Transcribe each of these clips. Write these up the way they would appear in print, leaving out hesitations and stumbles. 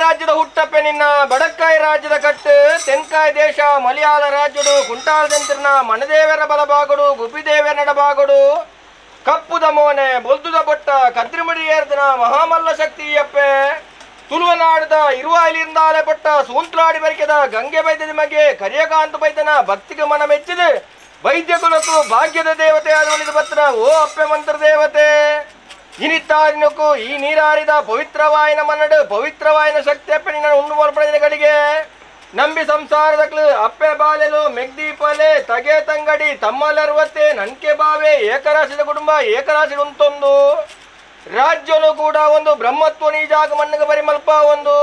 ರಾಜ್ಯದ ಹುಟ್ಟಪ್ಪೆ ನಿನ್ನ ಬಡಕ್ಕಾಯಿ ರಾಜ್ಯದ ಕಟ್ಟು ತೆನ್ಕಾಯಿ ದೇಶ ಮಲಯಾಳ ರಾಜ್ಯಡು ಕುಂಟಾಳದಂತಿನ ಮನದೇವರ ಬಲಭಾಗಡು ಗುಬ್ಬಿದೇವರ ನಡಭಾಗಡು ಕಪ್ಪುದ ಮೋನೆ ಬೊಲ್ದುದ ಬೊಟ್ಟ ಕದ್ರಿಮಡಿ ಏರ್ದಿನ ಮಹಾಮಲ್ಲ ಶಕ್ತಿಯಪ್ಪೆ ತುಳುವನಾಡದ ಇರುವಾಯಿಲಿಂದಾಲೆ ಪಟ್ಟ ಸೂಂತ್ರಾಡಿ ಬರಿಕೆದ ಗಂಗೆ ಬೈದ್ಯದ ಮಗೆ ಕರಿಯಕಾಂತ ಬೈದನ ಭಕ್ತಿಗೆ ಮನ ಮೆಚ್ಚಿದೆ ವೈದ್ಯ ಕುಲಕ್ಕೂ ಭಾಗ್ಯದ ದೇವತೆ ಆದ ಉಳಿದ ಪತ್ರ ಓ ಅಪ್ಪೆ ಮಂತ್ರ ದೇವತೆ ಇನಿತ್ತಾರಿನಕ್ಕೂ ಈ ನೀರಾರಿದ ಪವಿತ್ರವಾಯಿನ ಮನ್ನಡು ಪವಿತ್ರವಾಯಿನ ಶಕ್ತಿ ಅಪ್ಪೆ ನಿನ್ನ ಉಂಡು ಮಲ್ಪಡೆಗಳಿಗೆ ನಂಬಿ ಸಂಸಾರದಕ್ಲು ಅಪ್ಪೆ ಬಾಲೆಲು ಮೆಗ್ದೀಪಲೆ ತಗೆ ತಂಗಡಿ ತಮ್ಮಲರ್ವತ್ತೆ ನನ್ಕೆ ಬಾವೆ ಏಕರಾಶಿದ ಕುಟುಂಬ ಏಕರಾಶಿ ಉಂಟೊಂದು ರಾಜ್ಯನು ಕೂಡ ಒಂದು ಬ್ರಹ್ಮತ್ವ ನೀಜಾಗ ಮಣ್ಣಿಗೆ ಬರಿ ಮಲ್ಪ ಒಂದು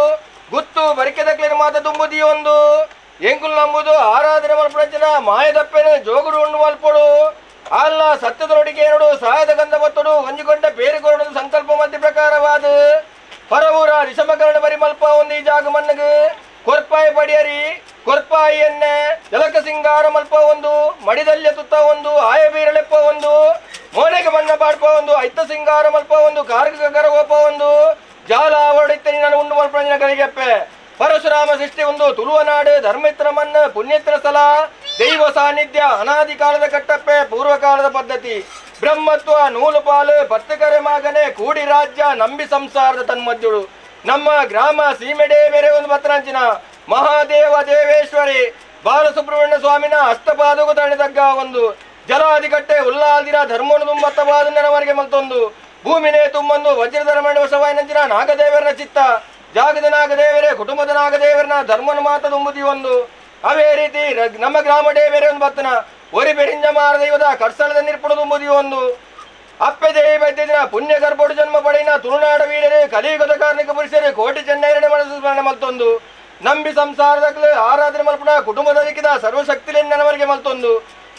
ಗುತ್ತು ಬರಿಕೆದಕ್ಲಿನ ಮಾತ ತುಂಬುದಿ ಒಂದು ಎಂಕುಲ್ ನಂಬುದು ಆರಾಧನೆ ಮಲ್ಪಡಂಚಿನ ಮಾಯದಪ್ಪೆನ ಜೋಗುಡು ಉಂಡು ಮಲ್ಪಡು ಅಲ್ಲ ಸತ್ಯದೊಡಿಗೆ ನೋಡು ಸಹಾಯದ ಗಂಧ ಬತ್ತಡು ಹೊಂಜಿಕೊಂಡ ಬೇರೆಗೊರಡು ಸಂಕಲ್ಪ ಮಧ್ಯ ಪ್ರಕಾರವಾದ ಹೊರವೂರ ರಿಷಮಕರಣ ಬರಿ ಮಲ್ಪ ಒಂದು ಈ ಜಾಗ ಮಣ್ಣಗೆ ಕೊರ್ಪಾಯಿ ಬಡಿಯರಿ ಕೊರ್ಪಾಯಿ ಎಣ್ಣೆ ಜಲಕ ಸಿಂಗಾರ ಮಲ್ಪ ಒಂದು ಮಡಿದಲ್ಯ ತುತ್ತ ಒಂದು ಆಯ ಬೀರಳೆಪ್ಪ ಒಂದು ಮೋನೆಗೆ ಬಣ್ಣ ಬಾಡ್ಪ ಒಂದು ಐತ ಸಿಂಗಾರ ಮಲ್ಪ ಒಂದು ಕಾರ್ಗಿಕ ಗರಗೋಪ ಒಂದು ಜಾಲ ಹೊಡಿತನಿ ನಾನು ಉಂಡು ಮಲ್ಪಂಜನ ಕಲಿಗೆಪ್ಪೆ ಪರಶುರಾಮ ಸೃಷ್ಟಿ ಒಂದು ತುಳುವನಾಡು ಧರ್ಮಿತ್ರ ಮಣ್ಣ ಪುಣ್ಯತ್ರ ಸ್ಥಳ ದೈವ ಸಾನ್ನಿಧ್ಯ ಅನಾದಿ ಕಾಲದ ಕಟ್ಟಪ್ಪೆ ಪೂರ್ವಕಾಲದ ಪದ್ಧತಿ ಬ್ರಹ್ಮತ್ವ ನೂಲು ಪಾಲು ಪತ್ತಕರೆ ಮಗನೆ ಕೂಡಿ ರಾಜ್ಯ ನಂಬಿ ಸಂಸಾರದ ತನ್ಮಧ್ಯಳು ನಮ್ಮ ಗ್ರಾಮ ಸೀಮೆಡೆ ಬೇರೆ ಒಂದು ಪತ್ರಾಂಚಿನ ಮಹಾದೇವ ದೇವೇಶ್ವರಿ ಬಾಲಸುಬ್ರಹ್ಮಣ್ಯ ಸ್ವಾಮಿನ ಹಸ್ತಪಾದಗೂ ತಣಿದಗ್ಗ ಒಂದು ಜಲಾದಿಕಟ್ಟೆ ಉಲ್ಲಾದಿರ ಧರ್ಮವನ್ನು ತುಂಬತ್ತವಾದ ನೆನವರಿಗೆ ಮತ್ತೊಂದು ಭೂಮಿನೇ ತುಂಬೊಂದು ವಜ್ರಧರ್ಮಣ್ಣ ವಶವಾಯಿನಂಚಿನ ನಾಗದೇವರನ ಚಿತ್ತ ಜಾಗದ ನಾಗದೇವರೇ ಕುಟುಂಬದ ನಾಗದೇವರನ ಧರ್ಮನ ಮಾತ ತುಂಬುದಿ ಒಂದು ಅವೇ ರೀತಿ ನಮ್ಮ ಗ್ರಾಮಡೇ ಬೇರೆ ಒಂದು ಬತ್ತನ ಒರಿ ಬೆರಿಂಜ ಮಾರ ದೈವದ ಕಡ್ಸಳದ ನಿರ್ಪುಣ ತುಂಬುದಿ ಒಂದು ಅಪ್ಪೆ ದೇವಿ ಬೈದ್ಯದಿನ ಪುಣ್ಯ ಗರ್ಭೋಡು ಜನ್ಮ ಪಡೆಯಿನ ತುಳುನಾಡ ವೀರರೇ ಕಲಿಯುಗದ ಕಾರ್ಮಿಕ ಪುರುಷರೇ ಕೋಟಿ ಚೆನ್ನೈರನೆ ಮನಸ್ಸು ಸ್ಮರಣೆ ಮಲ್ತೊಂದು ನಂಬಿ ಸಂಸಾರದಕ್ಲು ಆರಾಧನೆ ಮಲ್ಪಣ ಕುಟುಂಬದ ದಿಕ್ಕಿದ ಸರ್ವಶಕ್ತಿಲಿಂದ ನೆನವರಿಗೆ ಮಲ್ತೊಂದು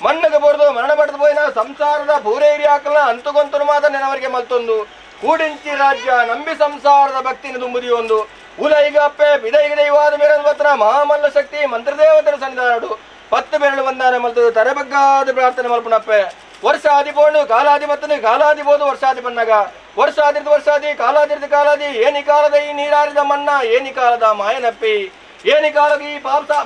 ಮಣ್ಣಗೆ ಬರೆದು ಮರಣ ಪಡೆದು ಹೋಯಿನ ಸಂಸಾರದ ಪೂರೈರಿ ಹಾಕಲ ಅಂತಗೊಂತನು ಮಾತ ನೆನವರಿಗೆ ಮಲ್ತೊಂದು ಕೂಡಿಂಚಿ ರಾಜ್ಯ ನಂಬಿ ಸಂಸಾರದ ಭಕ್ತಿನ ತುಂಬುದಿ ಒಂದು ಉಲೈಗ ಅಪ್ಪೆ ಬಿದೈಗ ದೈವಾದ ಮೇರೆ ಪತ್ರ ಮಹಾಮಲ್ಲ ಶಕ್ತಿ ಮಂತ್ರದೇವತರ ಸನ್ನಿಧಾನಡು 10 ಬೆರಳು ಬಂದಾನೆ ಮಲ್ತದು ತರೆಬಗ್ಗಾದ ಪ್ರಾರ್ಥನೆ ಮಲ್ಪನಪ್ಪೆ ವರ್ಷ ಆದಿಪೋಂಡು ಕಾಲಾದಿ ಮತ್ತನು ಕಾಲಾದಿ ಬೋದು ವರ್ಷಾದಿ ಬನ್ನಗ ವರ್ಷಾದಿರ್ದು ವರ್ಷಾದಿ ಕಾಲಾದಿರ್ದು ಕಾಲಾದಿ ಏನಿ ಕಾಲದ ಈ ನೀರಾರಿದ ಮನ್ನ ಏನಿ ಕಾಲದ ಮಾಯನಪ್ಪಿ ಏನಿ ಕಾಲದ ಈ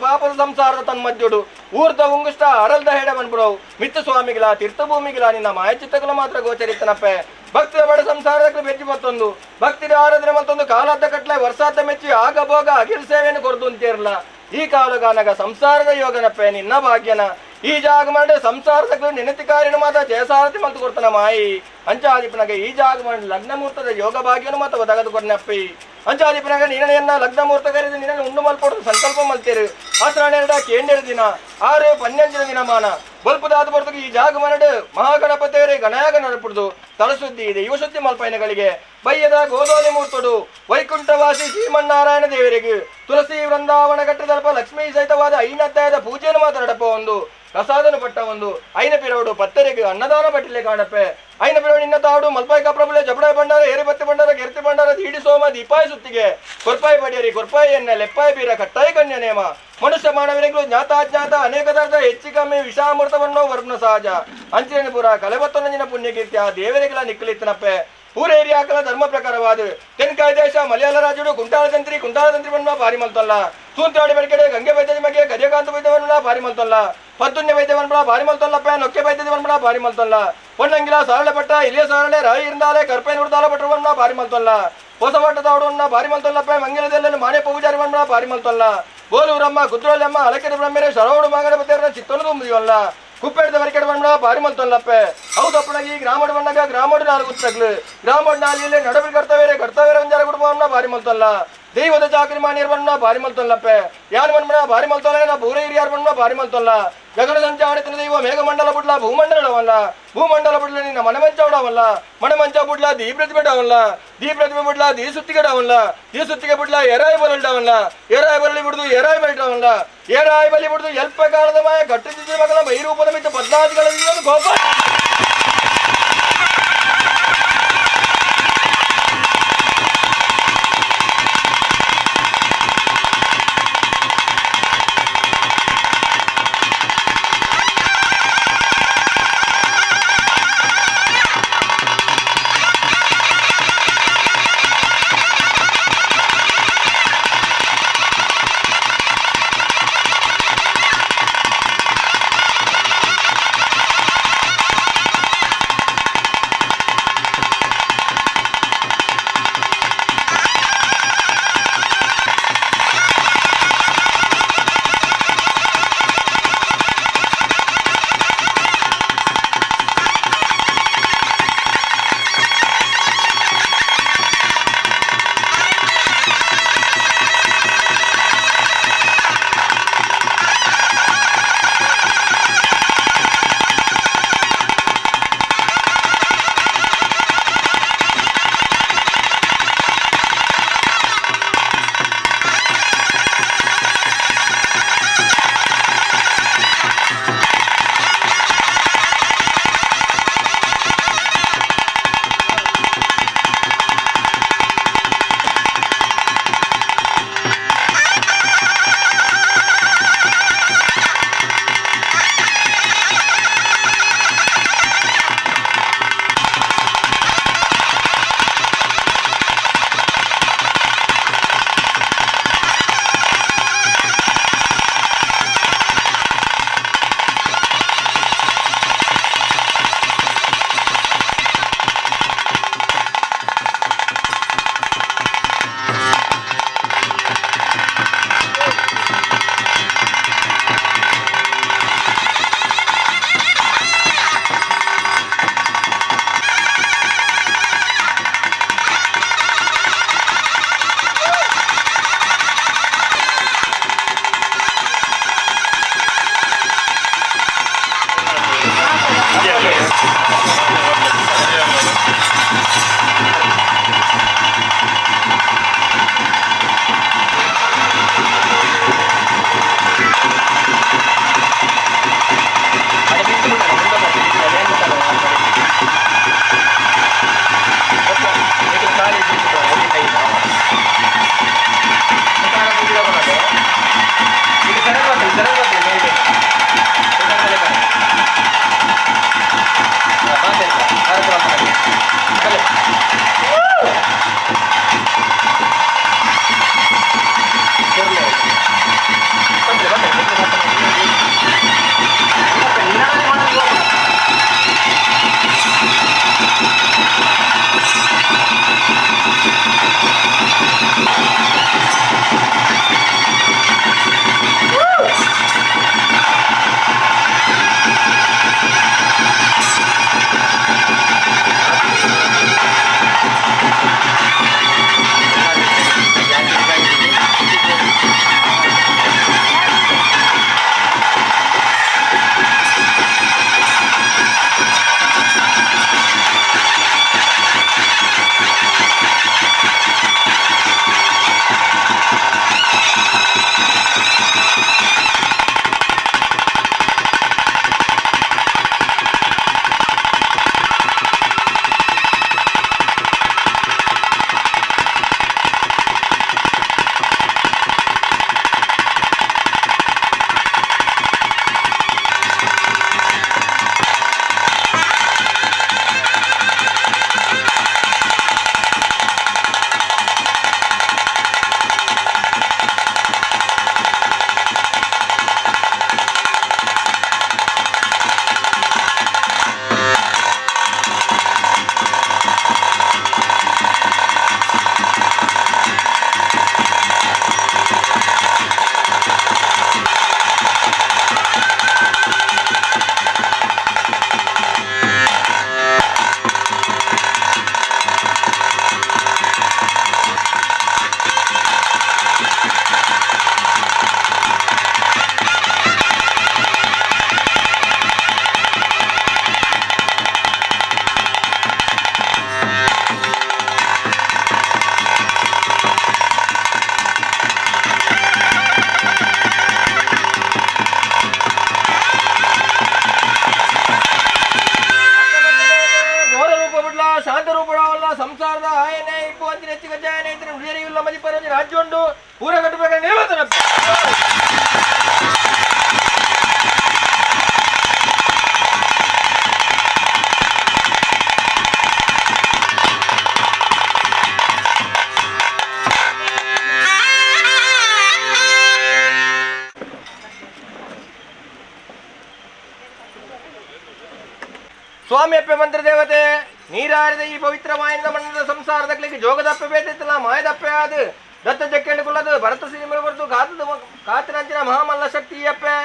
ಪಾಪದ ಸಂಸಾರದ ತನ್ಮಧ್ಯಡು ಊರ್ದ ಉಂಗುಷ್ಟ ಅರಲ್ದ ಹೆಡ ಮನ್ಪುರವು ಮಿತ್ತು ಸ್ವಾಮಿಗಿಲ ತೀರ್ಥಭೂಮಿಗಿಲ ನಿನ್ನ ಮಾಯಚಿತ್ತಗಳ ಮಾತ್ರ ಗೋಚರಿತ್ತನಪ್ಪೆ ಭಕ್ತಿಯ ಬಡ ಸಂಸಾರಕ್ಕೆ ಬೆಚ್ಚಿ ಮತ್ತೊಂದು ಭಕ್ತಿಯ ಆರಾಧನೆ ಮತ್ತೊಂದು ಕಾಲಾದ ಕಟ್ಲೆ ವರ್ಷಾದ ಮೆಚ್ಚಿ ಆಗ ಭೋಗ ಅಖಿಲ ಸೇವೆಯನ್ನು ಕೊರದು ಅಂತೀರಲ್ಲ ಈ ಕಾಲಗಾನಗ ಸಂಸಾರದ ಯೋಗನಪ್ಪೆ ನಿನ್ನ ಭಾಗ್ಯನ ಈ ಜಾಗ ಮಾಡಿ ಸಂಸಾರದಕ್ಕೆ ನೆನತಿಕಾರಿನ ಮಾತ ಜಯಸಾರಥಿ ಮಲ್ತು ಕೊಡ್ತಾನ ಮಾಯಿ ಅಂಚಾದಿಪನಗೆ ಈ ಜಾಗ ಮಾಡಿ ಲಗ್ನ ಮುಹೂರ್ತದ ಯೋಗ ಭಾಗ್ಯನು ಮಾತ ಒದಗದು ಕೊಡ್ನಪ್ಪಿ ಅಂಚಾದಿಪನಗ ನಿನ್ನ ಲಗ್ನ ಮುಹೂರ್ತ ಕರೆದು ನಿನ್ನ ಉಂಡು ಮಲ್ಪೊಡು ಸಂಕಲ್ಪ ಮಲ್ತೀರು ಆಸರಾಣೆರಡ ಕೇಂದ್ರ ದಿನ 6 12 ದಿನ ಮಾನ ಬಲ್ಪದಾದ ಬರ್ತಗೆ ಈ ಜಾಗ ಮನಡು ಮಹಾಗಣಪತಿಯವರೇ ಗಣಯಾಗ ನಡಪುಡ್ದು ತಳಸುದ್ದಿ ಇದೆ ಯುವ ಶುದ್ಧಿ ಮಲ್ಪೈನಗಳಿಗೆ ಬಯ್ಯದ ಗೋಧೋಲಿ ಮೂರ್ತುಡು ವೈಕುಂಠವಾಸಿ ಶ್ರೀಮನ್ನಾರಾಯಣ ದೇವರಿಗೆ ತುಳಸಿ ವೃಂದಾವನ ಘಟ್ಟದಲ್ಪ ಲಕ್ಷ್ಮೀ ಸಹಿತವಾದ 5ನೇ ಅಧ್ಯಾಯದ ಪೂಜೆಯನ್ನು ಮಾತ್ರ ನಡಪ ಒಂದು ಪ್ರಸಾದನ ಪಟ್ಟ ಒಂದು ಐನ ಪಿರವಡು ಪತ್ತರಿಗೆ ಅನ್ನದಾನ ಪಟ್ಟಿಲೆ ಕಾಣಪ್ಪೆ ಐನ ಪಿರವಡು ಇನ್ನ ತಾಡು ಮಲ್ಪಾಯಿ ಕಪ್ರಬುಲೆ ಜಪಡಾಯಿ ಬಂಡಾರ ಏರಿ ಬತ್ತಿ ಬಂಡಾರ ಗೆರ್ತಿ ಬಂಡಾರ ದೀಡಿ ಸೋಮ ದೀಪಾಯಿ ಸುತ್ತಿಗೆ ಕೊರ್ಪಾಯಿ ಬಡಿಯರಿ ಕೊರ್ಪಾಯಿ ಎಣ್ಣೆ ಲೆಪ್ಪಾಯಿ ಬೀರ ಕಟ್ಟಾಯಿ ಕನ್ಯ ನೇಮ ಮನುಷ್ಯ ಮಾನವನಿಗಳು ಜ್ಞಾತಾಜ್ಞಾತ ಅನೇಕ ದರ್ದ ಹೆಚ್ಚು ಕಮ್ಮಿ ವಿಷಾಮೃತವನ್ನು ವರ್ಣ ಸಹಜ ಅಂಚಿನ ಪುರ ಕಲೆಬತ್ತೊಂದಿನ ಪುಣ್ಯಕೀರ್ತಿ ಆ ದೇವರಿಗೆಲ್ಲ ನಿಕ್ಕಲಿತ್ತನಪ್ಪೆ ಪೂರೇರಿ ಹಾಕಲ ಧರ್ಮ ಪ್ರಕಾರವಾದ ತೆನ್ಕಾಯಿ ದೇಶ ಮಲಯಾಳ ರಾಜ್ಯಡು ಕುಂಟಾಳತಂತ್ರಿ ಬಣ್ಣ ಭಾರಿ ಮಲ್ತಲ್ಲ ಸೂಂತ್ರಾಡಿ ಬೆಳಕಡೆ ಗಂಗೆ ವೈದ್ಯದ ಮಗೆ ಗಜಕಾಂತ ವೈದ್ಯವನ್ನ ಭಾರಿ ಮಲ್ತಲ್ಲ ಪದ್ದುನ್ಯ ವೈದ್ಯವನ್ಬಳ ಭಾರಿ ಮಲ್ತಲ್ಲಪ್ಪ ನೊಕ್ಕೆ ವೈದ್ಯದವನ್ಬಳ ಭಾರಿ ಮಲ್ತಲ್ಲ பொன்னங்கில சரள பட்ட இளைய சரள ரவி இருந்தாலே கற்பை நுடுதால பட்டவನ್ನ ಭಾರಿ ಮಲ್ತಲ್ಲ ಹೊಸ ಬಟ್ಟದವಡನ್ನ ಭಾರಿ ಮಲ್ತಲ್ಲಪ್ಪ ಮಂಗಲದಲ್ಲಿ ಮಾನೆ ಪೂಜಾರಿ ಬಣ್ಣ ಭಾರಿ ಮಲ್ತಲ್ಲ ಬೋಲೂರಮ್ಮ ಕುದ್ರೋಲಮ್ಮ ಅಲಕೆರೆ ಬ್ರಹ್ಮರೇ ಶರವಡು ಮಾಗಣ ಬತ್ತೇರ ಚಿತ್ತೊಂದು ತುಂಬಿವಲ್ಲ ಕುಪ್ಪೆಡ್ದ ವರಿಕೆಡ ಬಣ್ಣ ಭಾರಿ ಮಲ್ತಲ್ಲಪ್ಪೆ ಹೌದಪ್ಪನಾಗಿ ಗ್ರಾಮಡ ಬಣ್ಣಗ ಗ್ರಾಮಡ ನಾಲ್ಕು ಗುತ್ತಗ್ಲು ಗ್ರಾಮಡ ನಾಲಿಯಲ್ಲಿ ನಡಬಿ ಕರ್ತವ್ಯ ಒಂಜಾರ ಕುಟುಂಬವನ್ನ ಭಾರಿ ಮಲ್ತಲ್ಲ ದೈವದ ಚಾಕರಿ ಮಾನಿಯರ್ ಬಣ್ಣ ಭಾರಿ ಮಲ್ತಲ್ಲಪ್ಪೆ ಯಾರು ಬಣ್ಣ ಭಾರಿ ಮಲ್ತಲ್ಲ ನಾ ಬೂರ ಹಿರಿಯಾರು ಬಣ್ಣ ಭಾರಿ ಮಲ್ತಲ್ಲ ಗಗನ ಸಂಚಾರಿತ ದೈವ ಮೇಘಮಂಡಲ ಬಿಡ್ಲ ಭೂಮಂಡಲವಲ್ಲ ಭೂಮಂಡಲ ಬಿಡ್ಲ ನಿನ್ನ ಮನಮಂಚ ಬಿಡವಲ್ಲ ಮನಮಂಚ ಬಿಡ್ಲ ದೀ ಪ್ರತಿಭೆಡವಲ್ಲ ದೀ ಪ್ರತಿಭೆ ಬಿಡ್ಲ ದೀ ಸುತ್ತಿಗೆಡವಲ್ಲ ದೀ ಸುತ್ತಿಗೆ ಬಿಡ್ಲ ಎರಾಯಿ ಬರಲ್ಡವಲ್ಲ ಎರಾಯಿ ಬರಲಿ ಬಿಡುದು ಎರಾಯಿ ಬರಲ್ಡವಲ್ಲ ಎರಾಯಿ ಬಲಿ ಬಿಡುದು ಎಲ್ಪ ಕಾಲದ ಮಾಯ ಗಟ್ಟಿದ್ದ ಮಗಲ ಬೈರೂಪದ ಮಿತ್ತ ಬದ್ಲಾದಿಗಳ ಗೋಪ ಸಂಸಾರದ ಆಯನೆ ಇಪ್ಪು ಅಂತಿನ ಹೆಚ್ಚಿಗೆ ಜಾಯನ ಇದ್ರೆ ಉಳಿಯರಿಲ್ಲ ಮದಿ ಪರವಾಗಿ ರಾಜ್ಯ ಉಂಡು ಪೂರ ಕಟ್ಟಬೇಕಾದ್ರೆ ನಿಲ್ವತ್ತನಪ್ಪ ಸ್ವಾಮಿ ಅಪ್ಪೆ ಮಂತ್ರ ದೇವತೆ ನೀರಾರಿದ ಈ ಪವಿತ್ರವಾಯಿಂದ ಮಣ್ಣದ ಸಂಸಾರದಕ್ಕೆ ಜೋಗದಪ್ಪೆ ಬೇತಿತ್ತಲ್ಲ ಮಾಯದಪ್ಪೆ ಆದ ದತ್ತ ಜಕ್ಕೆಂಡುಕೊಳ್ಳದು ಭರತ ಸಿನಿಮೆ ಬರ್ದು ಕಾತಿನಂಚಿನ ಮಹಾಮಲ್ಲ ಶಕ್ತಿ ಅಪ್ಪೆ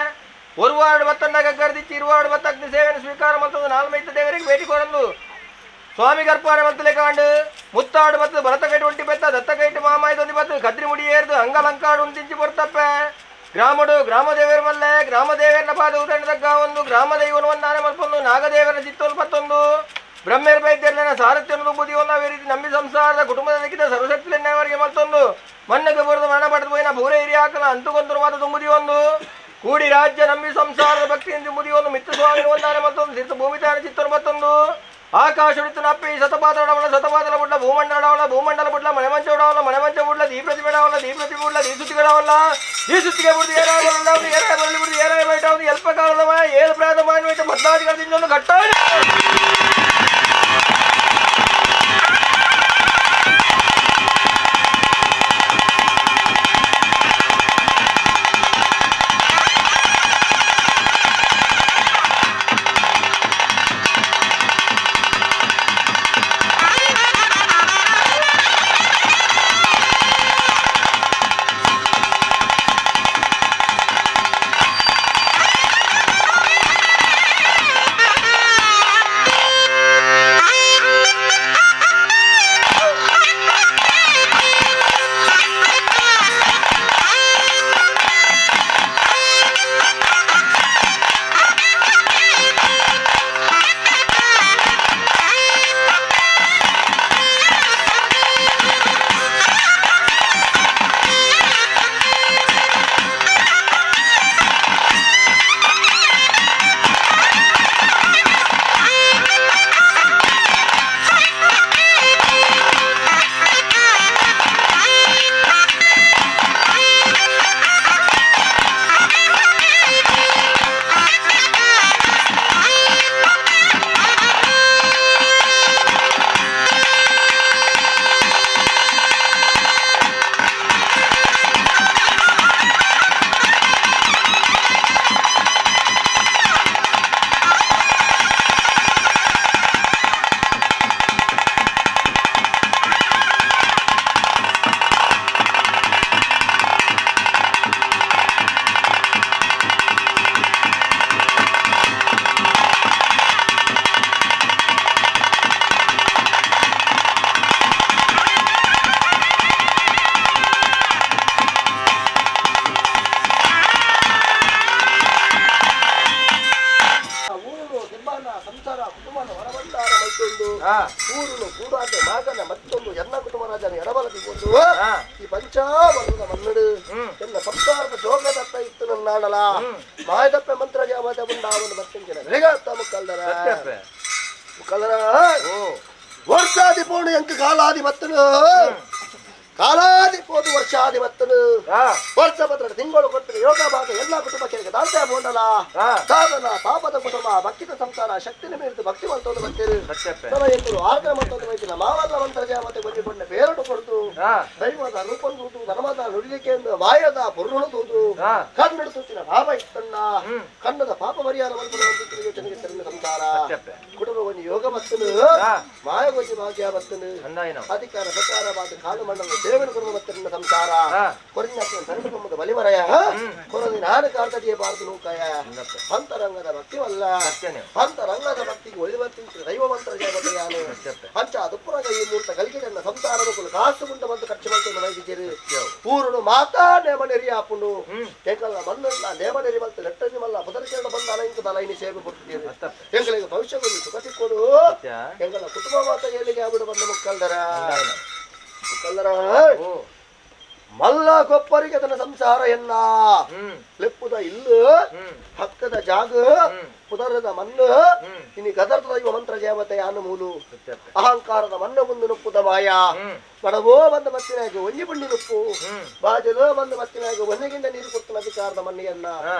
ಒರುವಾಡು ಬತ್ತನ್ನಾಗ ಕರೆದಿಚ್ಚಿ ಇರುವಾಡು ಬತ್ತ ಅಗ್ನಿ ಸೇವೆಯನ್ನು ಸ್ವೀಕಾರ ಮತ್ತೊಂದು ನಾಲ್ಮೈತ ದೇವರಿಗೆ ಭೇಟಿ ಕೊಡಲು ಸ್ವಾಮಿ ಗರ್ಪಾರ ಮಂತಲೆ ಕಾಂಡು ಮುತ್ತಾಡು ಮತ್ತು ಭರತ ಕೈಟ್ ಒಂಟಿ ಬೆತ್ತ ದತ್ತ ಕೈಟ್ ಮಾಮಾಯ್ದೊಂದಿ ಬತ್ತು ಕದ್ರಿ ಮುಡಿ ಏರ್ದು ಅಂಗಲಂಕಾಡು ಉಂತಿಂಚಿ ಬರ್ತಪ್ಪೆ ಗ್ರಾಮಡು ಗ್ರಾಮದೇವರ ಮಲ್ಲೆ ಗ್ರಾಮದೇವರನ ಪಾದ ಉದಂಡದಗ್ಗ ಒಂದು ಗ್ರಾಮದೈವನು ಒಂದಾನೆ ಮಲ್ಪೊಂದು ನಾಗದೇವರ ಚಿತ್ತೊಂದು ಪತ್ತೊಂದು ಬ್ರಹ್ಮೇರ್ ವೈದ್ಯರ್ಲನ ಸಾರಥ್ಯನು ಬುದಿಯೊಂದು ಅವೇ ರೀತಿ ನಂಬಿ ಸಂಸಾರದ ಕುಟುಂಬದಕ್ಕಿಂತ ಸರ್ವಶಕ್ತಿಲೆನ್ನವರಿಗೆ ಮತ್ತೊಂದು ಮಣ್ಣಗೆ ಬರೆದು ಮರಣ ಪಡೆದು ಹೋಯಿನ ಭೂರೆ ಹಿರಿ ಹಾಕಲ ಅಂತುಗೊಂದು ಮಾತು ತುಂಬುದಿ ಒಂದು ಕೂಡಿ ರಾಜ್ಯ ನಂಬಿ ಸಂಸಾರದ ಭಕ್ತಿಯಿಂದ ಮುದಿಯೊಂದು ಮಿತ್ರ ಸ್ವಾಮಿ ಒಂದಾನೆ ಮತ್ತೊಂದು ಸಿತ್ತು ಭೂಮಿತಾನ ಚಿತ್ತೊಂದು ಮತ್ತೊಂದು ಆಕಾಶ ಉಳಿತನಪ್ಪಿ ಶತಪಾತಡವಳ ಶತಪಾತಲ ಬುಡ್ಲ ಭೂಮಂಡಲವಳ ಭೂಮಂಡಲ ಬುಡ್ಲ ಮನೆಮಂಚ ಉಡವಲ್ಲ ಮನೆಮಂಚ ಬುಡ್ಲ ದೀಪ್ರತಿಬೇಡವಲ್ಲ ದೀಪ್ರತಿ ಬುಡ್ಲ ದೀಸುತ್ತಿಗಡವಲ್ಲ ದೀಸುತ್ತಿಗೆ ಬಿಡ್ದು ಏರಾಯ ಬರಲಿ ಏರಾಯ ಬರಲಿ ಬಿಡ್ದು ಏರಾಯ ಬೈಟವದು ಎಲ್ಪ ಕಾಲದವ ಏಳು ಪ್ರಾದ ಮಾನ್ವೈತ ಮದ್ದಾದಿಗಳಿಂದ ಘಟ್ಟ ಊರುನು ಕೂಡಾಟ ಮಾಗನ ಮತ್ತೊಂದು ಎಲ್ಲ ಕುಟುಂಬ ರಾಜನ ಎಡಬಲದಿಗೊಂದು ಈ ಪಂಚಾಮರದ ಮನ್ನಡು ಎಲ್ಲ ಸಂಸಾರದ ಜೋಗದತ್ತ ಇತ್ತು ನನ್ನಾಡಲ ಮಾಯದಪ್ಪೆ ಮಂತ್ರ ಜಾಮದ ಮುಂಡಾವನ್ನು ಬರ್ತಂಚಿನ ರೇಗಾತ ಮುಕ್ಕಲ್ದರ ಮುಕ್ಕಲ್ದರ ವರ್ಷಾದಿ ಪೂರ್ಣ ಎಂಕ ಕಾಲಾದಿ ಮತ್ತನು ಕಾಲಾದಿ ಪೋದು ವರ್ಷಾದಿ ಮತ್ತನು ವರ್ಷ ಪತ್ರ ತಿಂಗಳು ಕೊಟ್ಟರೆ ಯೋಗ ಭಾಗ ಎಲ್ಲ ಕುಟುಂಬಕ್ಕೆ ದಾಂತ್ಯ ಬೋಂಡಲ ಸಾಧನ ಪಾಪದ ಕುಟುಂಬ ಭಕ್ತಿತ ಸಂಸಾರ ಶಕ್ತಿನ ಮೀರಿದು ಭಕ್ತಿ ಮಂತೋದು ಬರ್ತೀರಿ ಎಂದರು ಆರ್ಗ ಮಂತೋದು ಬೈತಿಲ್ಲ ಮಾವಲ್ಲ ಮಂತ್ರ ಮತ್ತೆ ಬಂದಿಕೊಂಡ ಬೇರಡು ಕೊಡ್ತು ದೈವದ ರೂಪಂದು ಧರ್ಮದ ನುಡಿಲಿಕೆಯಿಂದ ವಾಯದ ಪುರುಣದುವುದು ಕಣ್ಣೆಡುತ್ತಿನ ಭಾವ ಇತ್ತನ್ನ ಕಣ್ಣದ ಪಾಪ ಪರಿಹಾರ ಮಂತ್ರ ಯೋಚನೆಗೆ ತೆರಳಿನ ಸಂಸಾರ ಕುಟುಂಬವನ್ನು ಯೋಗ ಬತ್ತನು ಮಾಯಗೋಜಿ ಭಾಗ್ಯ ಬತ್ತನು ಅಧಿಕಾರ ಪ್ರಚಾರವಾದ ಕಾಲು ಮಂಡಲ ದೇವನ ಕುಟುಂಬ ಬತ್ತನ ಸಂಸಾರ ಕೊರಿನ ತರಡು ಬಲಿಮರಯ ಕೊರದಿ ನಾನು ಕಾರ್ತದಿಯ ಬಾರದು ನೂಕಾಯ ಅಂತರಂಗದ ಭಕ್ತಿವಲ್ಲ ಅಂತರಂಗದ ಭಕ್ತಿಗೆ ಒಳಿವರ್ತಿಂತ ದೈವ ಮಂತ್ರ ಜಯಬದಯಾನು ಪಂಚ ದುಪ್ಪುರಗ ಈ ಮೂರ್ತ ಗಲಿಗೆನ್ನ ಸಂಸಾರದ ಕುಲು ಕಾಸು ಮುಂಡ ಬಂದು ಖರ್ಚು ಬಂತು ವೈದಿಕರು ಪೂರ್ಣ ಮಾತಾ ನೇಮನೆರಿ ಆಪುಂಡು ಎಂಕಲ್ಲ ಮನ್ನಲ್ಲ ನೇಮನೆರಿ ಬಂತು ಲೆಟ್ಟನಿ ಮಲ್ಲ ಬದರಿಕೆರಡು ಬಂದ ಅಲೈಂಕ ಅಲೈನಿ ಸೇವೆ ಕೊಡ್ತಿದ್ದೀರಿ ಎಂಗಳಿಗೆ ಭವಿಷ್ಯವನ್ನು ಸುಖ ಸಿಕ್ಕೋದು ಎಂಗಳ ಕುಟುಂಬ ಮಾತ ಏಳಿಗೆ ಆಗ್ಬಿಡು ಬಂದ ಮುಕ್ಕಲ್ದರ ಮುಕ್ಕಲ್ದರ ಮಲ್ಲ ಕೊಪ್ಪರಿಗೆ ತನ್ನ ಸಂಸಾರ ಎಲ್ಲ ಲೆಪ್ಪುದ ಇಲ್ಲು ಹಕ್ಕದ ಜಾಗ ಪುದರದ ಮಣ್ಣು ಇನಿ ಗದರ್ದ ಇವ ಮಂತ್ರ ಜೇವತೆ ಯಾನ ಮೂಲು ಅಹಂಕಾರದ ಮಣ್ಣು ಮುಂದೆ ನುಪ್ಪುದ ಮಾಯ ಬಡವೋ ಬಂದ ಮತ್ತಿನಾಗ ಒಂಜಿ ಬುಂಡಿ ನುಪ್ಪು ಬಾಜಲೋ ಬಂದ ಮತ್ತಿನಾಗ ಒಂದಗಿಂದ ನೀರು ಕೊಡ್ತಾನ ಅಧಿಕಾರದ ಮಣ್ಣಿಯನ್ನ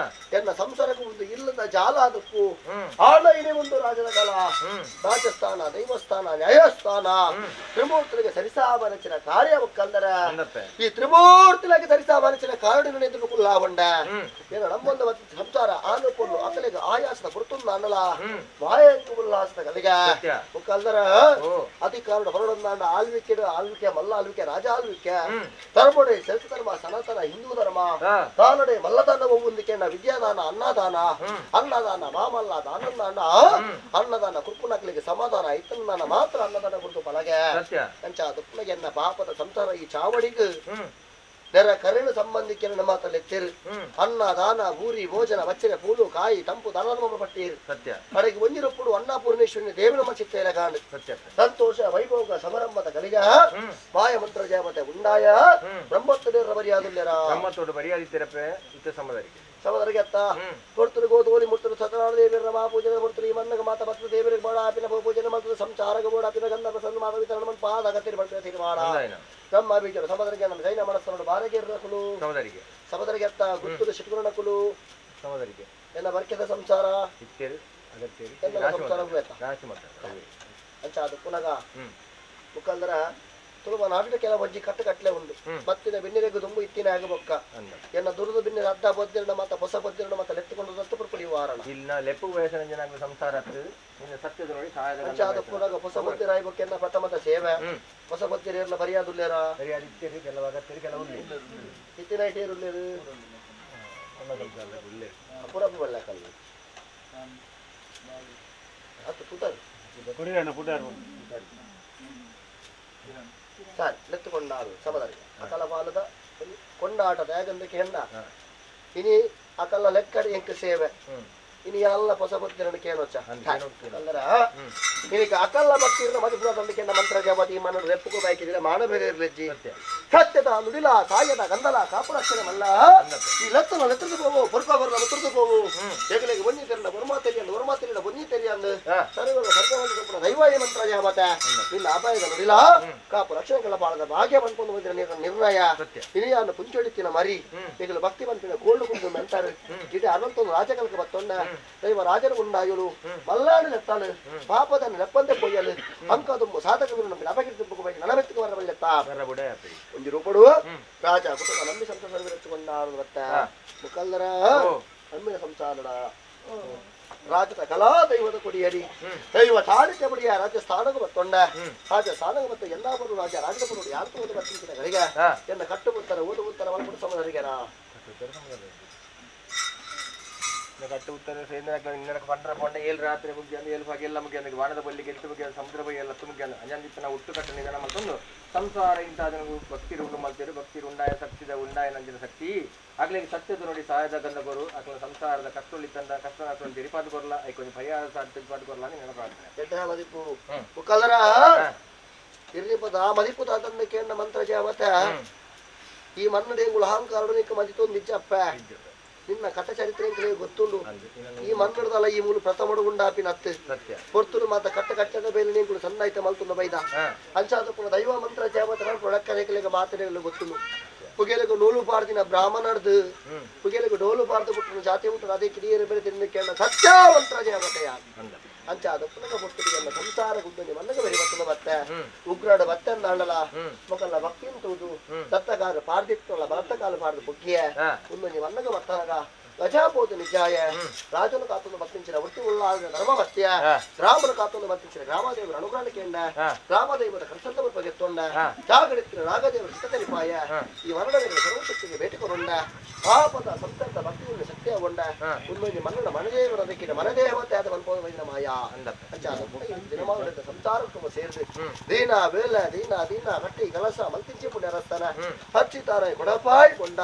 ಎನ್ನ ಸಂಸಾರಕ್ಕೆ ಒಂದು ಇಲ್ಲದ ಜಾಲ ಅದಕ್ಕೂ ಆಳ ಇನಿ ಒಂದು ರಾಜನ ಕಾಲ ರಾಜಸ್ಥಾನ ದೈವಸ್ಥಾನ ನ್ಯಾಯಸ್ಥಾನ ತ್ರಿಮೂರ್ತಿಗೆ ಸರಿಸಾಬನಚಿನ ಕಾರ್ಯ ಮುಕ್ಕಂದರ ಈ ತ್ರಿಮೂರ್ತಿಲಾಗಿ ಸರಿಸಾಬನಚಿನ ಕಾರಣ ಎದುರು ಲಾವಂಡ ಏನು ನಮ್ಮೊಂದು ಸಂಸಾರ ಆನುಕೊಂಡು ಅಕಲಿಗೆ ಆಯಾಸದ ಬರ್ತುಂದ ಅನ್ನಲ ಮಾಯಂಕು ಉಲ್ಲಾಸದ ಕಲಿಗೆ ಮುಕ್ಕಂದರ ಅಧಿಕಾರದ ಹೊರಡೊಂದಾಂಡ ಆಳ್ವಿಕೆ ಮಲ್ಲ ಆಳ್ವಿಕೆ ರಾಜ ಆಳ್ವಿಕೆ ತರಬಡೆ ಸೆಲ್ತ ಧರ್ಮ ಸನಾತನ ಹಿಂದೂ ಧರ್ಮ ತಾನಡೆ ಮಲ್ಲದಾನ ಒಂದಿಕೆ ವಿದ್ಯಾದಾನ ಅನ್ನದಾನ ಮಾಮಲ್ಲ ದಾನದಾನ ಅನ್ನದಾನ ಕುರ್ಪುನಕಲಿಗೆ ಸಮಾಧಾನ ಇತನ ಮಾತ್ರ ಅನ್ನದಾನ ಕುರಿತು ಬಲಗೆ ಕಂಚ ದುಪ್ಪನಿಗೆ ಎನ್ನ ಪಾಪದ ಸಂಸಾರ ಈ ಚಾವಡಿಗೆ ನೆರ ಕರೆಣ ಸಂಬಂಧಿಕರನ್ನ ಮಾತಲ್ಲಿ ಎತ್ತಿರು ಅನ್ನ ದಾನ ಊರಿ ಭೋಜನ ವಚ್ಚನೆ ಪೂಲು ಕಾಯಿ ತಂಪು ದಾನ ಪಟ್ಟಿರು ಕಡೆಗೆ ಒಂದಿರಪ್ಪುಡು ಅನ್ನಪೂರ್ಣೇಶ್ವರಿ ದೇವಿನ ಮಚಿತ್ತೇರ ಕಾಣು ಸಂತೋಷ ವೈಭೋಗ ಸಮಾರಂಭದ ಕಲಿಗ ಮಾಯ ಮಂತ್ರ ಜಯಮತೆ ಉಂಡಾಯ ಬ್ರಹ್ಮೋತ್ತರ ಬರಿಯಾದುಲ್ಯರ ಬ್ರಹ್ಮತ್ತೋಡು ಬರಿಯಾದಿತ್ತಿರಪ್ಪೆ ಇತ್ತ ಸಮದರಿಗೆ ಸಮದರಿಗೆ ಅತ್ತ ಕೊಡ್ತರು ಗೋಧೋಲಿ ಮುಟ್ಟರು ಸತ್ಯನಾರಾಯಣ ದೇವಿರ ಮಾ ಪೂಜನೆ ಕೊಡ್ತರು ಈ ಮನ್ನಗ ಮಾತ ಭಕ್ತ ದೇವರಿಗೆ ಬೋಡ ಆಪಿನ ಪೂಜನೆ ಮಾಡ್ತದೆ ಸಂಚಾರಗ ಬೋಡ ಆಪಿನ ಗಂಧ ಪ್ರಸನ್ನ ಮಾತ ವಿತರಣ ಮಾಡಿ ಪಾದ ಅಗತ್ಯ ಮಾಡ್ತದೆ ತೀರ್ಮಾನ ನಮ್ಮ ಬೀಜರು ಸಮದರಿಗೆ ನಮ್ಮ ಜೈನ ಮನಸ್ಸನ್ನು ಬಾರಗೆ ಇರಕುಲು ಸಮದರಿಗೆ ಅತ್ತ ಗುತ್ತುಲು ಶಿಟ್ಗುಣಕುಲು ಸಮದರಿಗೆ ಎಲ್ಲ ಬರ್ಕೆದ ಸಂಸಾರ ಇತ್ತೇರು ಅಗತ್ಯ ಎಲ್ಲ ಸಂಸಾರ ಅಂಚ ಅದು ಪುನಗ ಮುಖಾಂತರ ತುಳುವ ನಾಡಿನ ಕೆಲ ಬಜ್ಜಿ ಕಟ್ಟಲೆ ಉಂಡು ಮತ್ತಿನ ಬೆನ್ನಿರೆಗು ತುಂಬು ಇತ್ತಿನ ಆಗಬೊಕ್ಕ ಎನ್ನ ದುರ್ದು ಬೆನ್ನಿನ ಅರ್ಧ ಬದ್ದಿರಣ ಮತ್ತ ಹೊಸ ಬದ್ದಿರಣ ಮತ್ತ ಲೆತ್ತುಕೊಂಡು ದತ್ತು ಪುರ್ಪಡಿ ವಾರಣ ಇಲ್ಲ ಲೆಪ್ಪು ವಯಸ್ಸಿನ ಜನ ಸಂಸಾರ ಸತ್ಯದ ನೋಡಿ ಸಹಾಯದ ಪುನಗ ಹೊಸ ಬದ್ದಿರ ಆಯ್ಬೇಕೆನ್ನ ಪ್ರಥಮದ ಸೇವೆ ಹೊಸ ಬದ್ದಿರ ಎಲ್ಲ ಬರಿಯಾದುಲ್ಲೇರ ಬರಿಯಾದಿತ್ತೇರಿ ಕೆಲವು ಅಗತ್ಯ ಕೆಲವು ಇತ್ತಿನ ಇಟ್ಟೇರುಲ್ಲೇರು ಪುರಪ್ಪು ಬಳ್ಳಕಲ್ಲ ಹತ್ತು ಪುಟರು ಸರಿ ಲೆತ್ತುಕೊಂಡಾರು ಸಮದರಿಗೆ ಅಕಲ ಪಾಲದ ಕೊಂಡಾಟದ ಯಾಗಂದಕ್ಕೆ ಹೆಣ್ಣ ಇನಿ ಅಕಲ್ಲ ಲೆಕ್ಕಡಿ ಎಂಕ ಸೇವೆ ಇನಿ ಎಲ್ಲ ಹೊಸ ಬುದ್ಧಿ ಕೇಳೋಚ್ಚ ಅಲ್ಲರ ಈಗ ಅಕಲ್ಲ ಭಕ್ತಿಯಿಂದ ಮಧುಪುರ ತಂದಕ್ಕೆ ಮಂತ್ರ ಜಪತಿ ಮನ ರೆಪ್ಪು ಬಾಯ್ಕಿದ್ರೆ ಮಾಡಬೇರೆ ಇರ್ಲೆಜ್ಜಿ ಸತ್ಯದ ನುಡಿಲ ಸಾಯದ ಗಂಧಲ ಕಾಪುರಕ್ಷರ ಮಲ್ಲ ಈ ಲತ್ತನ ಲೆತ್ತದು ಹೋಗು ಪುರ್ಕೋಬರ್ನ ಮುತ್ತುದು ಹೋಗು ಹೇಗಲಿಗೆ ಬನ್ನಿ ತೆರನ ವರ್ಮಾತೆರಿಯ ಬನ್ನಿ ತೆರಿಯಂದು ಸರಿವಲ್ಲ ಸರ್ಕವನ್ನು ದೈವಾಯ ಮಂತ್ರ ಜಪತ ಇಲ್ಲ ಅಪಾಯದ ನುಡಿಲ ಕಾಪುರಕ್ಷಣಗಳ ಬಾಳದ ಭಾಗ್ಯ ಬಂದ್ಕೊಂಡು ಬಂದಿರ ನಿರ್ಣಯ ಇನಿಯನ್ನು ಪುಂಚೊಡಿತಿನ ಮರಿ ಈಗಲೂ ಭಕ್ತಿ ಬಂತಿನ ಗೋಲ್ಡ್ ಕುಂದು ಅಂತಾರೆ ಇದು ಅನಂತೊಂದು ರಾಜಕಲ್ಕ ಬತ್ತೊಂಡ ದೈವ ರಾಜನ ಉಂಡಾಯಲು ಮಲ್ಲಾಡು ನೆತ್ತಾಳು ಪಾಪದನ್ನು ನೆಪ್ಪಂತೆ ಕೊಯ್ಯಲು ಅಂಕದು ಸಾಧಕವನ್ನು ಅಪಕೀರ್ತಿ ನನಬೆತ್ತಿಗೆ ಬರಬಲ್ಲೆತ್ತ ಒಂದು ರೂಪಡು ರಾಜ ಕುಟುಂಬ ನಂಬಿ ಸಂಸಾರ ಬತ್ತ ಮುಖಲ್ಲರ ನಂಬಿನ ಸಂಸಾರ ರಾಜದ ಕಲಾ ದೈವದ ಕೊಡಿಯಡಿ ದೈವ ಚಾಡಿತ್ಯ ಬಡಿಯ ರಾಜಸ್ಥಾನಕ್ಕೆ ಬತ್ತೊಂಡ ರಾಜಸ್ಥಾನಕ್ಕೆ ಬತ್ತ ಎಲ್ಲಾ ಬರು ರಾಜ ರಾಜಪುರ ಯಾರು ಬರ್ತಿದ್ದ ಗಳಿಗೆ ಎನ್ನ ಕಟ್ಟು ಬುತ್ತರ ಓದು ಉತ್ತರ ಒಳಪಡು ಸಮದರಿಗೆನ ಕಟ್ಟು ಉತ್ತರ ಸೇರಿನ ಪಂಡ್ರ ಪೊಂಡ ಏಳು ರಾತ್ರಿ ಮುಗಿಯ ಏಳು ಬಗ್ಗೆ ಎಲ್ಲ ಮುಗಿಯ ವಾಣದ ಬಲ್ಲಿಗೆ ಎಟ್ಟು ಮುಗಿಯ ಸಮುದ್ರ ಬಗ್ಗೆ ಎಲ್ಲ ಮುಗಿಯ ಅಂಜಂದಿಪ್ಪನ ಹುಟ್ಟು ಕಟ್ಟ ನಿಧಾನ ಮತ್ತೊಂದು ಸಂಸಾರ ಇಂಥ ಅದನ್ನು ಭಕ್ತಿ ಉಂಡು ಮಾಡ್ತೀರು ಭಕ್ತಿ ಉಂಡಾಯ ಸತ್ಯದ ಉಂಡಾಯ ನಂಜಿನ ಶಕ್ತಿ ಆಗ್ಲಿಗೆ ಸತ್ಯದ ನೋಡಿ ಸಹಾಯದ ಗಂಧಗೋರು ಅಥವಾ ಸಂಸಾರದ ಕಷ್ಟೊಳ್ಳಿ ತಂದ ಕಷ್ಟ ಹಾಕೊಂಡು ತಿರಿಪಾದು ಕೊರಲ್ಲ ಐಕೊಂದು ಭಯ ತಿರಿಪಾದು ಕೊರಲ್ಲ ನೆನಪಾಗ್ತದೆ ಮದಿಪು ಮುಖಲ್ಲರ ಇರ್ಲಿಪದ ಮದಿಪುದ ತಂದಕ್ಕೆ ಮಂತ್ರ ಜಾವತ ಈ ಮನ್ನಡೆಗಳು ಅಹಂಕಾರ ಮದಿತು ನಿಜಪ್ಪ ನಿನ್ನ ಕಥ ಚರಿತ್ರೆ ಅಂತ ಗೊತ್ತುಂಡು ಈ ಮನ್ನಡದಲ್ಲ ಈ ಮೂಲ ಪ್ರಥಮ ಗುಂಡಾಪಿನ ಹತ್ತು ಹೊರ್ತುಲು ಮಾತ ಕಟ್ಟ ಕಟ್ಟದ ಬೇಲೆ ನೀವು ಸಣ್ಣ ಆಯ್ತ ಮಲ್ತುಂಡ ಬೈದ ಅಂಚಾದ ಪುನಃ ದೈವ ಮಂತ್ರ ಜಾವತ ಪ್ರೊಡಕ್ಕಲೆಗೆ ಮಾತನೆಗಳು ಗೊತ್ತುಂಡು ಪುಗೆಲೆಗೂ ನೂಲು ಪಾಡ್ದಿನ ಬ್ರಾಹ್ಮಣರ್ದು ಪುಗೆಲೆಗೂ ಡೋಲು ಪಾಡ್ದು ಬಿಟ್ಟು ಜಾತಿ ಬಿಟ್ಟು ಅದೇ ಕಿಡಿಯರು ಬೆಳೆ ತಿನ್ನ ಕೇಳ ಸತ್ಯ ಮಂತ್ರ ಜಾವತೆಯ ಅಂಚಾದ ಪುನಃ ಬೊಟ್ಟಿಗೆಲ್ಲ ಸಂಸಾರ ಗುಡ್ಡನೆ ಮನ್ನಗ ಬರಿ ಬತ್ತದ ಬತ್ತೆ ಉಗ್ರಾಡ ಬತ್ತೆ ಅಂದಾಳಲ್ಲ ಮಕ್ಕಳ ಭಕ್ತಿ ಅಂತುದು ಸತ್ತಗಾರ ಪಾಡ್ದಿತ್ತಲ್ಲ ಭರತಕಾಲ ಪಾಡ್ದು ಬುಗ್ಗಿಯ ಉನ್ನೊಂದು ಮನ್ನಗ ಬತ್ತನಗ ಗಜಾಪೋದು ನಿಜಾಯ ರಾಜನು ಕಾತುಂದು ಬತ್ತಿಂಚಿನ ವೃತ್ತಿ ಉಳ್ಳಾದ ಧರ್ಮ ಭಕ್ತಿಯ ಗ್ರಾಮನು ಕಾತುಂದು ಬತ್ತಿಂಚಿನ ಗ್ರಾಮದೇವರ ಅನುಗ್ರಹಣೆಯಿಂದ ಗ್ರಾಮದೇವರ ಕರ್ಸಂತ ಬಗೆತ್ತೊಂಡ ಜಾಗಡಿತ್ತಿನ ನಾಗದೇವರ ಚಿತ್ತಲಿಪಾಯ ಈ ವರ್ಣಗಳ ಸರ್ವಶಕ್ತಿಗೆ ಭೇಟಿ ಕೊರೊಂಡ ಪಾಪದ ಸಂತರ್ಥ ಭಕ್ತಿಯನ್ನು ಶಕ್ತಿಯಗೊಂಡ ಉನ್ನೊಂದು ಮನ್ನನ ಮನದೇವರ ಅದಕ್ಕಿನ ಮನದೇವತೆ ಆದ ಮನ್ಪೋದ ವೈನ ಮಾಯ ಅಂಚಾದ ದಿನಮಾವಳಿದ ಸಂಸಾರಕ್ಕೂ ಸೇರಿಸಿ ದೀನ ಬೇಲ ದೀನ ಕಟ್ಟಿ ಕಲಸ ಮಲ್ತಿಂಚಿ ಪುಣ್ಯ ರಸ್ತನ ಹಚ್ಚಿತಾರ ಕೊಡಪಾಯಿ ಕೊಂಡ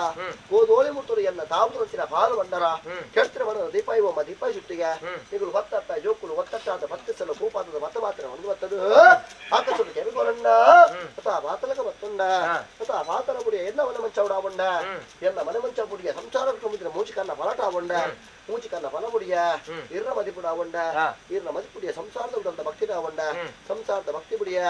ಗೋದೋಳಿ ಮುತ್ತುರು ಎನ್ನ ತಾಮ್ರಂಚಿನ ಪಾಲು ಬಂಡರ ಕೆಡ್ತಿರ ಮನ ದೀಪಾಯಿ ಒಮ್ಮ ದೀಪಾಯಿ ಸುಟ್ಟಿಗೆ ನಿಗಳು ಹೊತ್ತಟ್ಟ ಜೋಕುಲು ಒತ್ತಟ್ಟಾದ ಭಕ್ತಿಸಲು ಭೂಪಾತದ ಮತ ಮಾತ್ರ ಒಂದು ಬತ್ತದು ಆಕಸುಡು ಕೆಮಿಗೊರಂಡ ಅಥವಾ ಬಾತಲಕ ಬತ್ತುಂಡ ಅಥವಾ ಬಾತಲ ಬುಡಿಯ ಎನ್ನ ಮನೆ ಮಂಚ ಉಡಾವಂಡ ಎನ್ನ ಮನೆ ಮಂಚ ಬುಡಿಯ ಸಂಸಾರಕ್ಕೆ ಮುಗಿದ ಮೂಚಿಕನ್ನ ಫಲ ಪಾಠ ಆಗೊಂಡ ಮೂಚಿಕನ್ನ ಫಲಪುಡಿಯ ಇರ್ನ ಮದಿಪುಡ ಆಗೊಂಡ ಇರ್ನ ಮದಿಪುಡಿಯ ಸಂಸಾರದ ಉಂಟಂತ ಭಕ್ತಿನ ಆಗೊಂಡ ಸಂಸಾರದ ಭಕ್ತಿ ಪುಡಿಯ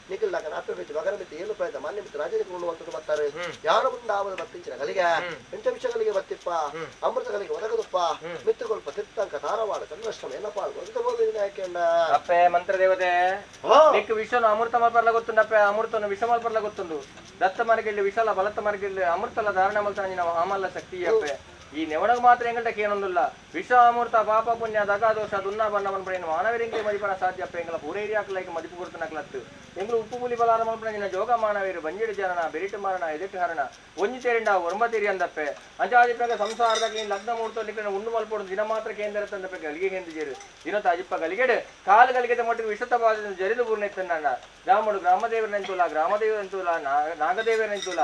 ನಿಖಿಲ್ನಾಕ ನಾಟ್ಯ ಮಿತ್ತು ಮಗನ ಮಿತ್ತು ಏಳು ಪ್ರಯತ್ನ ಮಾನ್ಯ ಮಿತ್ತು ರಾಜನಿಗೆ ಉಣ್ಣುವಂಥದ್ದು ಬರ್ತಾರೆ ಯಾರ ಮುಂದಾವದ ಬರ್ತಿಂಚಿನ ಗಲಿಗೆ ಎಂಟ ವಿಷಯಗಳಿಗೆ ಬತ್ತಿಪ್ಪ ಅಮೃತಗಳಿಗೆ ಒದಗದಪ್ಪ ಮಿತ್ತುಗೊಲ್ಪ ತಿರ್ತಂಕ ಧಾರವಾಡ ಚಂದ್ರಶ್ರಮ ಎನ್ನಪಾಳು ಗೊತ್ತಿರ್ಬೋದು ಯಾಕೆಂಡ ಅಪ್ಪೆ ಮಂತ್ರ ದೇವತೆ నీకు విషయం అమృతమ పర్ల గొత్తుండప్పే అమృతం విషమల పర్ల గొత్తుండు దత్త మనకెళ్ళి విషాల బలత మనకెళ్ళి అమృతల ధారణమల్తా నేను అమల్ల శక్తి అప్పే ಈ ನೆವಣಗ ಮಾತ್ರ ಎಂಗಲ್ಟಕ್ಕೆ ಏನೊಂದಿಲ್ಲ ವಿಷ ಅಮೃತ ಪಾಪ ಪುಣ್ಯ ದಗ ದೋಷ ದುನ್ನ ಬಣ್ಣ ಬಂದ್ಬಿಡ ಮಾನವರಿಗೆ ಮದಿಪನ ಸಾಧ್ಯ ಅಪ್ಪ ಎಂಗಲ ಪೂರೈರಿ ಹಾಕಲೈಕೆ ಮದಿಪು ಕೊಡ್ತನಕ್ಲತ್ತು ಎಂಗ್ಲು ಉಪ್ಪು ಪುಲಿ ಬಲಾರ ಮಲ್ಪನ ಜೋಗ ಮಾನವೀರು ಬಂಜಿಡಿ ಜನನ ಬೆರಿಟು ಮಾರಣ ಎದಕ್ಕೆ ಹರಣ ಒಂಜಿ ತೇರಿಂಡ ಒರ್ಮತೀರಿ ಅಂದಪ್ಪೆ ಅಂಚಾದಿಪ್ಪಾಗ ಸಂಸಾರದಾಗ ಲಗ್ನ ಮುಹೂರ್ತಕ್ಕೆ ಉಣ್ಣು ಮಲ್ಪಡು ದಿನ ಮಾತ್ರ ಕೇಂದ್ರ ತಂದಪ್ಪೆ ಗಲಿಗೆ ಎಂದಿಜೇರು ದಿನ ತಾಜಿಪ್ಪ ಗಲಿಗೆಡು ಕಾಲು ಗಲಿಗೆ ಮಟ್ಟಿಗೆ ವಿಷತ ಬಾಧ ಜರಿದು ಪೂರ್ಣೆತ್ತಣ್ಣ ಗ್ರಾಮಡು ಗ್ರಾಮದೇವರನೆಂತೂಲ ಗ್ರಾಮದೇವರಂತೂಲ ನಾಗದೇವರಂತೂಲ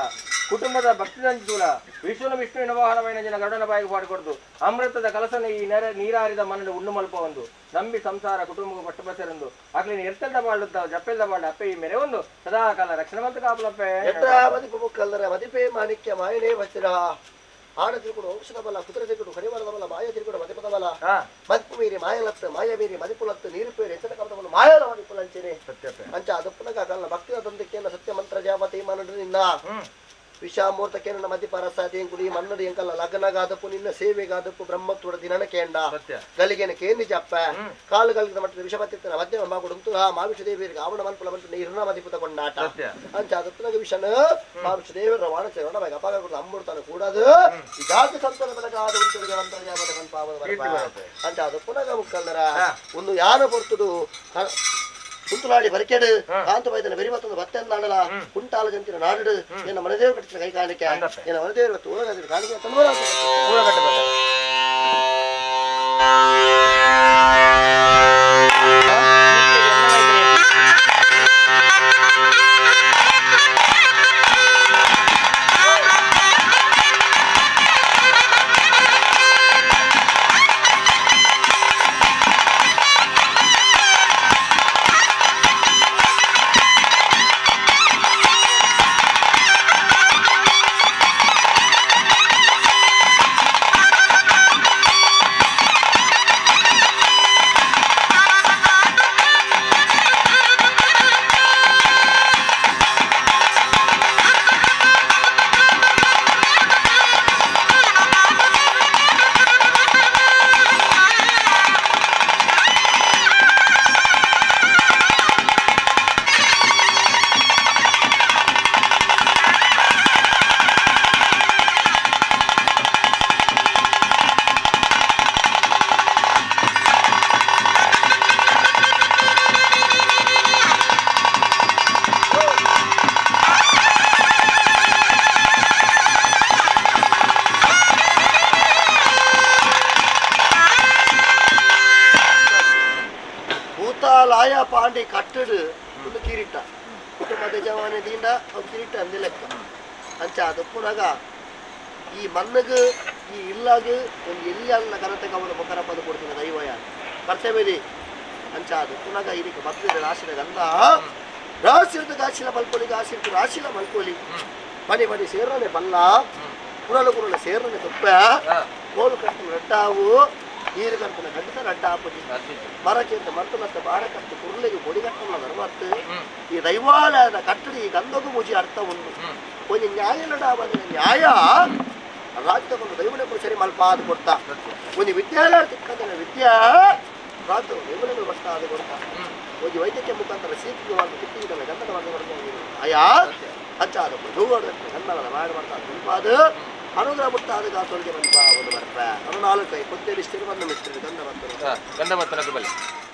ಕುಟುಂಬದ ಭಕ್ತಿದಂತೂಲ ವಿಷ್ಣುವಿನ ವಾಹನమైన ಜನ ಗರುಡನ ಬಾಯಿಗೆ ಪಾಡಿಕೊಡ್ದು ಅಮೃತದ ಕಲಸನ ಈ ನೀರಾರಿದ ಮನದ ಉಣ್ಣು ಮಲ್ಪ ಒಂದು ನಂಬಿ ಸಂಸಾರ ಕುಟುಂಬ ಪಟ್ಟು ಬಸರಂದು ಆಗ್ಲಿ ಎರ್ತಲ್ದ ಬಾಳುತ್ತ ಜಪ್ಪೆಲ್ದ ಬಾಳ ಅಪ್ಪೆ ಈ ಮೇರೆ ಒಂದು ಸದಾ ಕಾಲ ರಕ್ಷಣೆ ಮತ್ತು ಕಾಪಲಪ್ಪೆ ಮದಿಪು ಮುಕ್ಕಲ್ದರ ಮದಿಪೇ ಮಾಣಿಕ್ಯ ಮಾಯನೇ ವಸ್ತಿರ ಆಡ ತಿರುಗುಡು ಔಷಧ ಬಲ ಕುದುರೆ ತಿರುಗುಡು ಕಡಿವಾರದ ಬಲ ಮಾಯ ತಿರುಗುಡು ಮದಿಪದ ಬಲ ಮದಿಪು ಮೀರಿ ಮಾಯಲತ್ತು ಮಾಯ ಮೀರಿ ಮದಿಪುಲತ್ತು ನೀರು ಪೇರಿ ಎಚ್ಚರ ಕಮದ ಮಾಯಲ ಮದಿಪುಲಂಚೇನೆ ಅಂಚ ಅದಪ್ಪನಗ ಕಲ್ಲ ಭಕ್ತಿಯ ತಂದಕ್ಕೆಲ್ಲ ಸತ್ಯ ಮಂತ್ರ ಜಾಪತಿ ಮನಡು ನಿನ್ನ ವಿಷಾಮೂರ್ತಕ್ಕೆ ನನ್ನ ಮದಿಪರಸಾದಿ ಕುಡಿ ಮನ್ನಡಿ ಎಂಕಲ್ಲ ಲಗ್ನಗಾದಪ್ಪು ನಿನ್ನ ಸೇವೆಗಾದಪ್ಪು ಬ್ರಹ್ಮತ್ವದ ದಿನನ ಕೇಂಡ ಗಲಿಗೆನ ಕೇಂದಿ ಜಪ್ಪ ಕಾಲು ಗಲಿದ ಮಟ್ಟದ ವಿಷಪತ್ತಿನ ಮಧ್ಯಮ ಮಾಗುಡುಂತು ಆ ಮಾವಿಷದೇವಿಯರಿಗೆ ಆವಣ ಮನ್ಪುಲ ಬಂತು ನೀರ್ನ ಮದಿಪುತ ಕೊಂಡಾಟ ಅಂಚ ಅದಪ್ಪನಗ ವಿಷನ ಮಾವಿಷದೇವರ ವಾಣ ಸೇವಣ ಬಾಗ ಅಪಾಗ ಕೊಡು ಅಮ್ಮೂರ್ತಾನ ಕೂಡದು ಈ ಜಾತಿ ಸಂತನ ಬಲಗಾದ ಉಂಟುಗಳಿಗೆ ಮಂತ್ರ ಜಾಪದ ಕನ್ಪಾವದ ಅಂಚ ಅದಪ್ಪನಗ ಮುಕ್ಕಲ್ಲರ ಒಂದು ಯಾನ ಪೊರ್ತುದು ಕುಂತುಲಾಡಿ ಬರಕೆಡು ಕಾಂತ ಬೈದನ ಬೆರಿ ಮತ್ತೊಂದು ಭತ್ತೆಂದಾಡಲ ಕುಂಟಾಲ ಜಂತಿನ ನಾಡು ಏನ ಮನದೇವರು ಕಟ್ಟಿನ ಕೈ ಕಾಣಿಕೆ ಏನ ಮನದೇವರು ತೋಳಗಾದ್ರೆ ಕಾಣಿಕೆ ತಂದೂರ ಲಾಯ ಪಾಂಡೆ ಕಟ್ಟಡು ಒಂದು ಕಿರೀಟ ಕುಟುಂಬದ ಜವಾನದಿಂದ ಕಿರೀಟ ಅಂದೆ ಲೆಕ್ಕ ಅಂಚ ಅದಪ್ಪುನಾಗ ಈ ಮನ್ನಗು ಈ ಇಲ್ಲಾಗು ಒಂದು ಎಲ್ಲಿಯಲ್ಲ ಕರತೆಗೆ ಅವನು ಮುಖರ ಪದ ಕೊಡ್ತೀನಿ ದೈವಯ ಕರ್ತವ್ಯದಿ ಅಂಚ ಅದಪ್ಪುನಾಗ ಇದಕ್ಕೆ ಮಕ್ಕಳ ರಾಶಿನ ಗಂಧ ರಾಶಿರದ ಗಾಶಿಲ ಮಲ್ಕೋಲಿಗೆ ಆಶಿರ್ತು ರಾಶಿಲ ಮಲ್ಕೋಲಿ ಮನೆ ಮನೆ ಸೇರನೆ ಬಲ್ಲ ಕುರಲು ಸೇರನೆ ತುಪ್ಪ ಕೋಲು ಕಟ್ಟಿನ ರಡ್ಡಾವು ನೀರು ಕಟ್ಟಿನ ಗಂಟ ರಡ್ಡ ಹಾಪದಿ ಮರಕ್ಕಿಂತ ಮರ್ತನತ್ತ ಬಾರಕತ್ತು ಕುರುಳಿಗೆ ಕೊಡಿಗಟ್ಟನ ಧರ್ಮತ್ತು ಈ ದೈವಾಲಯದ ಕಟ್ಟಡಿ ಈ ಗಂಧಗೂ ಮುಜಿ ಅರ್ಥ ಒಂದು ಒಂದು ನ್ಯಾಯ ನಡಾವದ ನ್ಯಾಯ ರಾಜ್ಯದ ಒಂದು ದೈವನ ಸರಿ ಮಲ್ಪ ಅದು ಕೊಡ್ತಾ ಒಂದು ವಿದ್ಯಾಲಯ ತಿಕ್ಕಂತ ವಿದ್ಯಾ ರಾಜ್ಯದ ದೈವನಗಳು ಬರ್ತಾ ಅದು ಕೊಡ್ತಾ ಒಂದು ವೈದ್ಯಕೀಯ ಮುಖಾಂತರ ಸೀಕಿಗೆ ತಿಕ್ಕಿದ ಗಂಧದ ವರ್ಗ ಆಯಾ ಹಚ್ಚಾದ ದೂರ ಗಂಧದ ಮಾಡ್ತಾ ಅದು ಅನುಗ್ರಹ ಮುಟ್ಟಾದ ಗಾತೋಳಿಗೆ ಮಲ್ಪ ಒಂದು ಬರ್ಪ ಅನು ನಾಲ್ಕು ಕೊತ್ತೇಲಿ ಇಷ್ಟಿರು ಬಂದು ಮಿಸ್ತ್ರಿ ಗಂಧ ಬರ್ತದೆ ಗಂಧ ಬರ್ತದೆ